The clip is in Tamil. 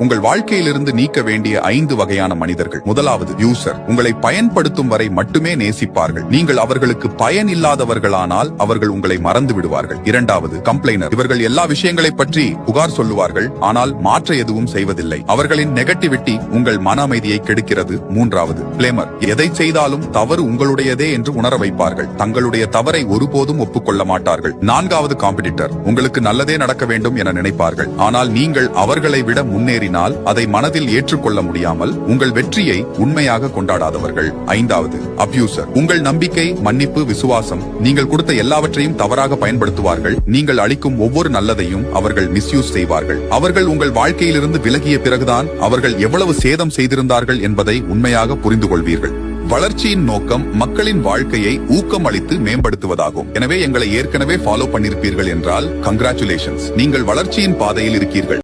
உங்கள் வாழ்க்கையிலிருந்து நீக்க வேண்டிய 5 வகையான மனிதர்கள். முதலாவது யூசர். உங்களை பயன்படுத்தும் வரை மட்டுமே நேசிப்பார்கள். நீங்கள் அவர்களுக்கு பயன் இல்லாதவர்களானால் அவர்கள் உங்களை மறந்து விடுவார்கள். இரண்டாவது கம்ப்ளைனர். இவர்கள் எல்லா விஷயங்களை பற்றி புகார் சொல்லுவார்கள், ஆனால் மாற்ற எதுவும் செய்வதில்லை. அவர்களின் நெகட்டிவிட்டி உங்கள் மன அமைதியை கெடுக்கிறது. மூன்றாவது பிளேமர். எதை செய்தாலும் தவறு உங்களுடையதே என்று உணர வைப்பார்கள். தங்களுடைய தவறை ஒருபோதும் ஒப்புக்கொள்ள மாட்டார்கள். நான்காவது காம்படிட்டர். உங்களுக்கு நல்லதே நடக்க வேண்டும் என நினைப்பார்கள், ஆனால் நீங்கள் அவர்களை விட முன்னேறினால் அதை மனதில் ஏற்றுக்கொள்ள முடியாமல் உங்கள் வெற்றியை உண்மையாக கொண்டாடாதவர்கள். ஐந்தாவது அபியூசர். உங்கள் நம்பிக்கை, மன்னிப்பு, விசுவாசம், நீங்கள் கொடுத்த எல்லாவற்றையும் தவறாக பயன்படுத்துவார்கள். நீங்கள் அளிக்கும் ஒவ்வொரு நல்லதையும் அவர்கள் மிஸ்யூஸ் செய்வார்கள். அவர்கள் உங்கள் வாழ்க்கையிலிருந்து விலகிய பிறகுதான் அவர்கள் எவ்வளவு சேதம் செய்திருந்தார்கள் என்பதை உண்மையாக புரிந்து கொள்வீர்கள். வளர்ச்சியின் நோக்கம் மக்களின் வாழ்க்கையை ஊக்கம் அளித்து மேம்படுத்துவதாகும். எனவே எங்களை ஏற்கனவே ஃபாலோ பண்ணிருப்பீர்கள் என்றால் கங்க்ராச்சுலேஷன்ஸ், நீங்கள் வளர்ச்சியின் பாதையில் இருக்கீர்கள்.